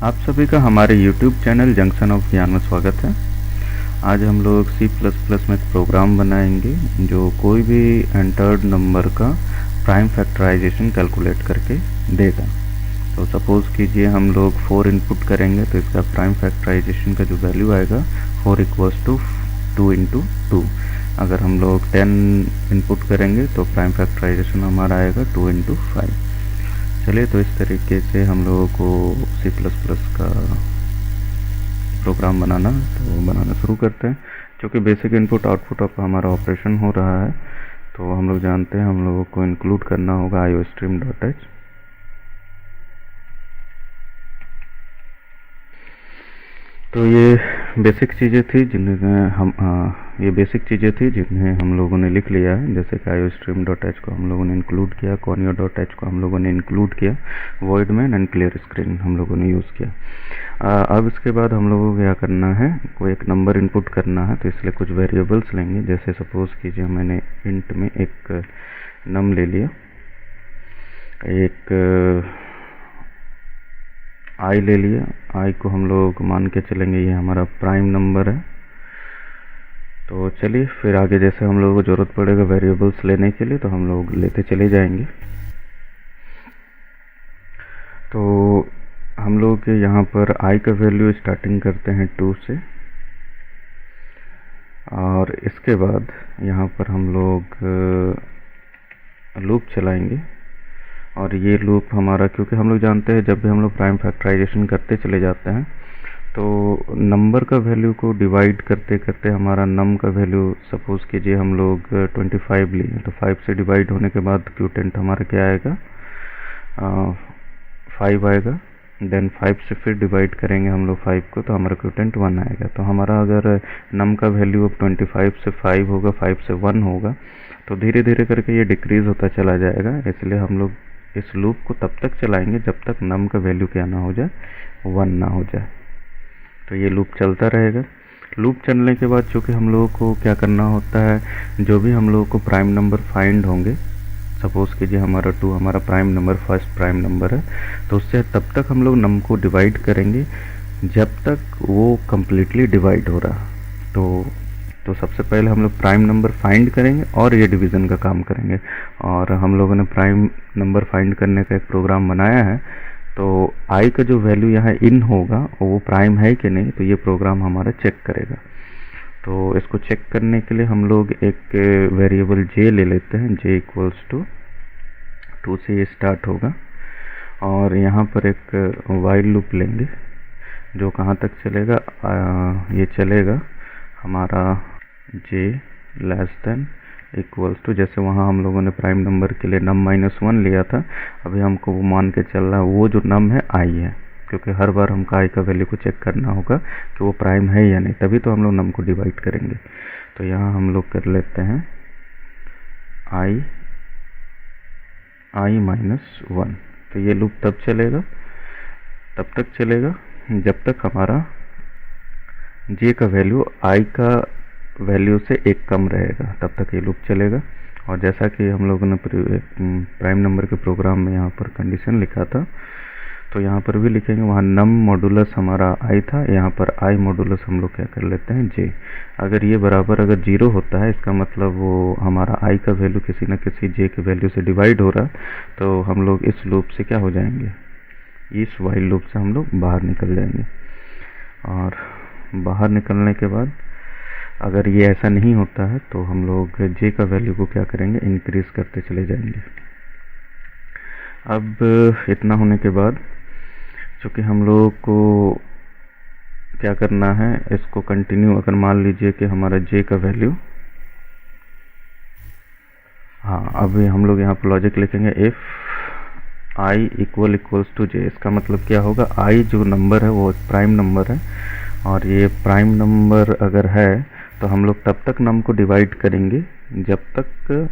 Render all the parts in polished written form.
आप सभी का हमारे YouTube चैनल जंक्शन ऑफ ज्ञान में स्वागत है। आज हम लोग C++ में एक प्रोग्राम बनाएंगे जो कोई भी एंटर्ड नंबर का प्राइम फैक्टराइजेशन कैलकुलेट करके देगा। तो सपोज़ कीजिए हम लोग 4 इनपुट करेंगे तो इसका प्राइम फैक्टराइजेशन का जो वैल्यू आएगा 4 = 2 × 2। अगर हम लोग 10 इनपुट करेंगे तो प्राइम फैक्टराइजेशन हमारा आएगा 2 × 5। चलिए, तो इस तरीके से हम लोगों को C++ का प्रोग्राम बनाना शुरू करते हैं। क्योंकि बेसिक इनपुट आउटपुट ऑफ हमारा ऑपरेशन हो रहा है, तो हम लोग जानते हैं हम लोगों को इंक्लूड करना होगा iostream.h। तो ये बेसिक चीज़ें थी जिन्हें हम लोगों ने लिख लिया है। जैसे कि iostream.h को हम लोगों ने इंक्लूड किया, conio.h को हम लोगों ने इंक्लूड किया, void main and clear screen हम लोगों ने यूज़ किया। अब इसके बाद हम लोगों को क्या करना है, कोई एक नंबर इनपुट करना है, तो इसलिए कुछ वेरिएबल्स लेंगे। जैसे सपोज़ कीजिए मैंने इंट में एक नम ले लिया, एक आई ले लिया। आई को हम लोग मान के चलेंगे ये हमारा प्राइम नंबर है। तो चलिए, फिर आगे जैसे हम लोगों को ज़रूरत पड़ेगा वेरिएबल्स लेने के लिए तो हम लोग लेते चले जाएंगे। तो हम लोग यहाँ पर आई का वैल्यू स्टार्टिंग करते हैं 2 से, और इसके बाद यहाँ पर हम लोग लूप चलाएंगे। और ये लूप हमारा, क्योंकि हम लोग जानते हैं जब भी हम लोग प्राइम फैक्टराइजेशन करते चले जाते हैं तो नंबर का वैल्यू को डिवाइड करते करते हमारा नम का वैल्यू, सपोज़ कीजिए हम लोग 25 लिए तो 5 से डिवाइड होने के बाद क्यूटेंट हमारा क्या आएगा, 5 आएगा। देन 5 से फिर डिवाइड करेंगे हम लोग 5 को तो हमारा क्यूटेंट 1 आएगा। तो हमारा अगर नम का वैल्यू अब 25 से 5 होगा, 5 से 1 होगा, तो धीरे धीरे करके ये डिक्रीज़ होता चला जाएगा। इसलिए हम लोग इस लूप को तब तक चलाएंगे जब तक नम का वैल्यू क्या ना हो जाए, 1 ना हो जाए। तो ये लूप चलता रहेगा। लूप चलने के बाद चूँकि हम लोगों को क्या करना होता है, जो भी हम लोगों को प्राइम नंबर फाइंड होंगे, सपोज़ कीजिए हमारा 2 हमारा prime number, first prime number है, तो उससे तब तक हम लोग नम को डिवाइड करेंगे जब तक वो कम्प्लीटली डिवाइड हो रहा। तो सबसे पहले हम लोग प्राइम नंबर फाइंड करेंगे और ये डिवीज़न का काम करेंगे। और हम लोगों ने प्राइम नंबर फाइंड करने का एक प्रोग्राम बनाया है। तो आई का जो वैल्यू यहाँ इन होगा वो प्राइम है कि नहीं, तो ये प्रोग्राम हमारा चेक करेगा। तो इसको चेक करने के लिए हम लोग एक वेरिएबल जे ले लेते हैं। जे = 2 से ये स्टार्ट होगा, और यहाँ पर एक वाइल लूप लेंगे जो कहाँ तक चलेगा, ये चलेगा हमारा j <= जैसे वहाँ हम लोगों ने प्राइम नंबर के लिए num -1 लिया था, अभी हमको वो मान के चल रहा है वो जो नम है आई है, क्योंकि हर बार हमको आई का वैल्यू को चेक करना होगा कि वो प्राइम है या नहीं, तभी तो हम लोग नम को डिवाइड करेंगे। तो यहाँ हम लोग कर लेते हैं i -1। तो ये लूप तब तक चलेगा जब तक हमारा j का वैल्यू i का वैल्यू से एक कम रहेगा, तब तक ये लूप चलेगा। और जैसा कि हम लोगों ने प्राइम नंबर के प्रोग्राम में यहाँ पर कंडीशन लिखा था, तो यहाँ पर भी लिखेंगे। वहाँ नम मॉडुलस हमारा आई था, यहाँ पर आई मॉडुलस हम लोग क्या कर लेते हैं जे। अगर ये बराबर अगर 0 होता है, इसका मतलब वो हमारा आई का वैल्यू किसी न किसी जे के वैल्यू से डिवाइड हो रहा है, तो हम लोग इस लूप से क्या हो जाएंगे, इस वाइल लूप से हम लोग बाहर निकल जाएंगे। और बाहर निकलने के बाद अगर ये ऐसा नहीं होता है तो हम लोग जे का वैल्यू को क्या करेंगे, इंक्रीज़ करते चले जाएंगे। अब इतना होने के बाद चूँकि हम लोगों को क्या करना है, इसको कंटिन्यू, अगर मान लीजिए कि हमारा जे का वैल्यू, हाँ, अभी हम लोग यहाँ पर लॉजिक लिखेंगे इफ़ i = j। इसका मतलब क्या होगा, i जो नंबर है वो प्राइम नंबर है, और ये प्राइम नंबर अगर है तो हम लोग तब तक नम को डिवाइड करेंगे जब तक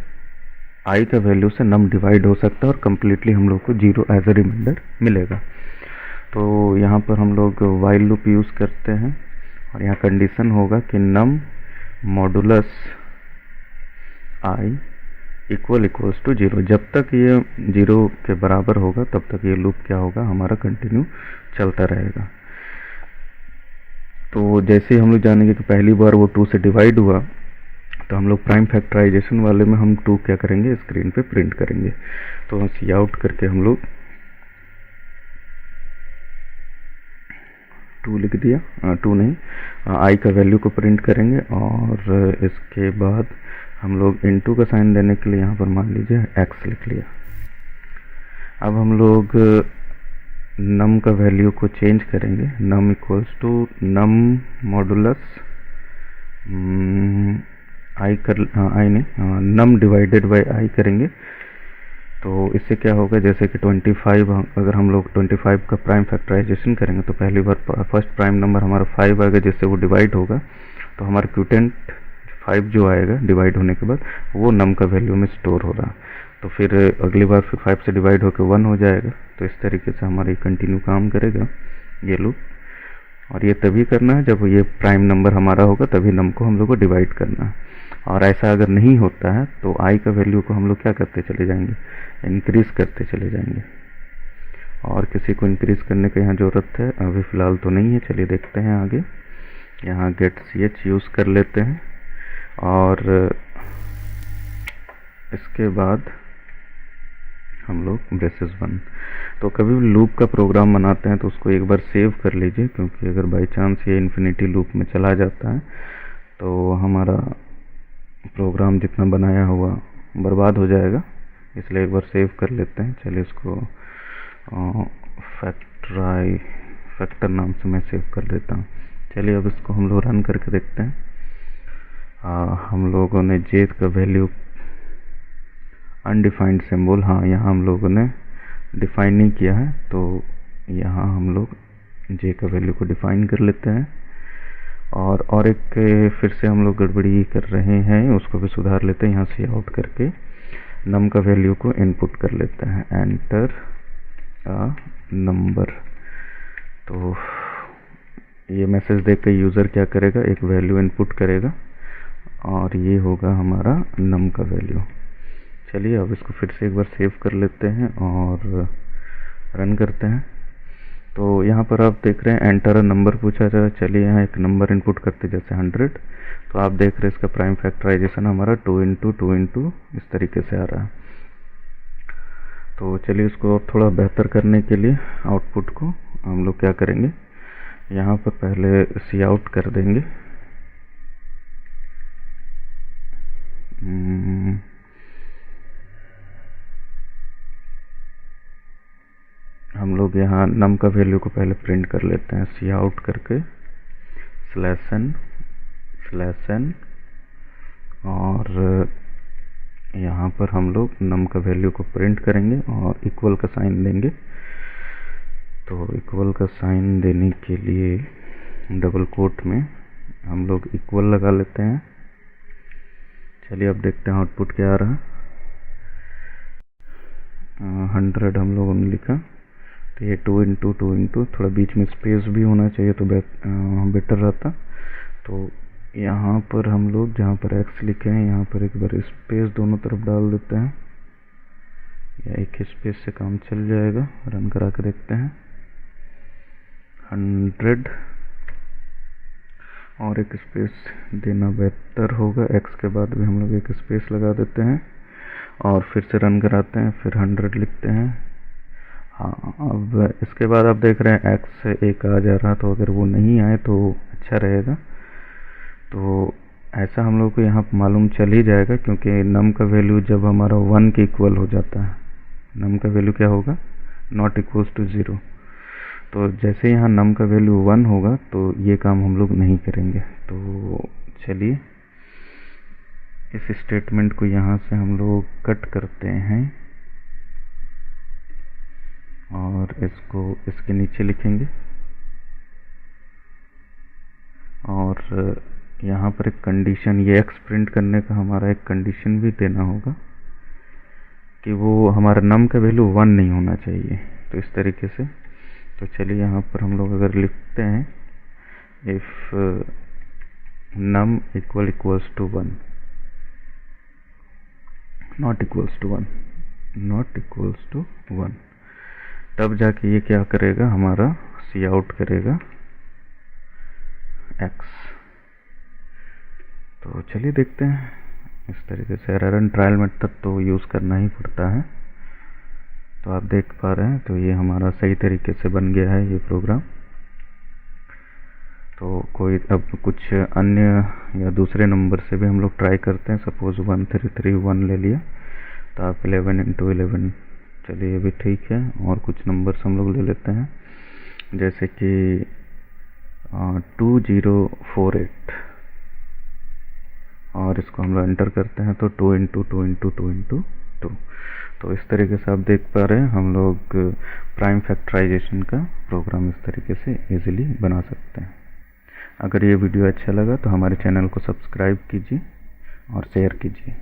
i का वैल्यू से नम डिवाइड हो सकता है और कम्प्लीटली हम लोग को 0 एज ए रिमाइंडर मिलेगा। तो यहाँ पर हम लोग वाइल लूप यूज़ करते हैं, और यहाँ कंडीशन होगा कि नम मॉडुलस i इक्वल्स टू 0। जब तक ये 0 के बराबर होगा तब तक ये लूप क्या होगा, हमारा कंटिन्यू चलता रहेगा। तो जैसे ही हम लोग जानेंगे कि पहली बार वो 2 से डिवाइड हुआ, तो हम लोग प्राइम फैक्टराइजेशन वाले में हम 2 क्या करेंगे, स्क्रीन पे प्रिंट करेंगे। तो सी आउट करके हम लोग 2 लिख दिया, 2 नहीं, आई का वैल्यू को प्रिंट करेंगे। और इसके बाद हम लोग इनटू का साइन देने के लिए यहाँ पर मान लीजिए x लिख लिया। अब हम लोग नम का वैल्यू को चेंज करेंगे, नम इक्वल्स टू नम मॉडुलस आई कर आई नहीं नम डिवाइडेड बाय आई करेंगे। तो इससे क्या होगा, जैसे कि 25, अगर हम लोग 25 का प्राइम फैक्टराइजेशन करेंगे तो पहली बार फर्स्ट प्राइम नंबर हमारा 5 आएगा, जिससे वो डिवाइड होगा। तो हमारा क्यूटेंट 5 जो आएगा डिवाइड होने के बाद वो नम का वैल्यू में स्टोर हो रहा। तो फिर अगली बार फिर 5 से डिवाइड होकर 1 हो जाएगा। तो इस तरीके से हमारा ये कंटिन्यू काम करेगा ये लूप। और ये तभी करना है जब ये प्राइम नंबर हमारा होगा, तभी नम को हम लोग को डिवाइड करना है। और ऐसा अगर नहीं होता है तो आई का वैल्यू को हम लोग क्या करते चले जाएंगे, इंक्रीज करते चले जाएंगे। और किसी को इंक्रीज करने की यहाँ ज़रूरत है, अभी फ़िलहाल तो नहीं है। चलिए देखते हैं आगे। यहाँ गेट ch यूज़ कर लेते हैं। और इसके बाद हम लोग ब्रेसेस 1। तो कभी भी लूप का प्रोग्राम बनाते हैं तो उसको एक बार सेव कर लीजिए, क्योंकि अगर बाई चांस ये इन्फिनिटी लूप में चला जाता है तो हमारा प्रोग्राम जितना बनाया हुआ बर्बाद हो जाएगा। इसलिए एक बार सेव कर लेते हैं। चलिए इसको फैक्टर नाम से मैं सेव कर देता हूँ। चलिए अब इसको हम लोग रन करके देखते हैं। हम लोगों ने j का वैल्यू अनडिफाइंड सिंबल, हाँ यहाँ हम लोगों ने डिफाइन नहीं किया है, तो यहाँ हम लोग j का वैल्यू को डिफाइन कर लेते हैं। और एक फिर से हम लोग गड़बड़ी कर रहे हैं, उसको भी सुधार लेते हैं। यहाँ से आउट करके नम का वैल्यू को इनपुट कर लेते हैं, एंटर अ नंबर। तो ये मैसेज देख के यूज़र क्या करेगा, एक वैल्यू इनपुट करेगा और ये होगा हमारा नम का वैल्यू। चलिए अब इसको फिर से एक बार सेव कर लेते हैं और रन करते हैं। तो यहाँ पर आप देख रहे हैं एंटर अ नंबर पूछा जा रहा है। चलिए यहाँ एक नंबर इनपुट करते जैसे 100। तो आप देख रहे हैं इसका प्राइम फैक्टराइजेशन हमारा 2 इंटू 2 इंटू इस तरीके से आ रहा है। तो चलिए इसको और थोड़ा बेहतर करने के लिए आउटपुट को हम लोग क्या करेंगे, यहाँ पर पहले सी आउट कर देंगे। हम लोग यहाँ नम का वैल्यू को पहले प्रिंट कर लेते हैं, सी आउट करके /n और यहाँ पर हम लोग नम का वैल्यू को प्रिंट करेंगे और इक्वल का साइन देंगे। तो इक्वल का साइन देने के लिए डबल कोट में हम लोग इक्वल लगा लेते हैं। चलिए अब देखते हैं आउटपुट क्या आ रहा है। 100 हम लोगों ने लिखा, तो ये 2 इंटू 2 इंटू, थोड़ा बीच में स्पेस भी होना चाहिए तो बेटर रहता। तो यहाँ पर हम लोग जहाँ पर x लिखे हैं यहाँ पर एक बार स्पेस दोनों तरफ डाल देते हैं, या एक ही स्पेस से काम चल जाएगा। रन करा के देखते हैं। 100 और एक स्पेस देना बेहतर होगा, x के बाद भी हम लोग एक स्पेस लगा देते हैं और फिर से रन कराते हैं, फिर 100 लिखते हैं। हाँ, अब इसके बाद आप देख रहे हैं x से 1 आ जा रहा, तो अगर वो नहीं आए तो अच्छा रहेगा। तो ऐसा हम लोग को यहाँ मालूम चल ही जाएगा, क्योंकि नम का वैल्यू जब हमारा 1 के इक्वल हो जाता है, नम का वैल्यू क्या होगा, नॉट इक्वल्स टू 0। तो जैसे यहाँ नम का वैल्यू 1 होगा तो ये काम हम लोग नहीं करेंगे। तो चलिए इस स्टेटमेंट को यहाँ से हम लोग कट करते हैं और इसको इसके नीचे लिखेंगे। और यहाँ पर एक कंडीशन, ये x प्रिंट करने का हमारा एक कंडीशन भी देना होगा कि वो हमारा नम का वैल्यू 1 नहीं होना चाहिए। तो इस तरीके से, तो चलिए यहाँ पर हम लोग अगर लिखते हैं if num equals to 1, not equals to 1, not equals to 1, तब जाके ये क्या करेगा, हमारा सी आउट करेगा x। तो चलिए देखते हैं। इस तरीके से एरर एंड ट्रायल मेथड तो यूज़ करना ही पड़ता है। तो आप देख पा रहे हैं, तो ये हमारा सही तरीके से बन गया है ये प्रोग्राम। तो कोई अब कुछ अन्य या दूसरे नंबर से भी हम लोग ट्राई करते हैं। सपोज 1331 ले लिया, तो आप 11 × 11, चलिए ये भी ठीक है। और कुछ नंबर्स हम लोग ले लेते हैं, जैसे कि 2048, और इसको हम लोग एंटर करते हैं तो 2 × 2 × 2 × 2। तो इस तरीके से आप देख पा रहे हैं हम लोग प्राइम फैक्टराइजेशन का प्रोग्राम इस तरीके से इजीली बना सकते हैं। अगर ये वीडियो अच्छा लगा तो हमारे चैनल को सब्सक्राइब कीजिए और शेयर कीजिए।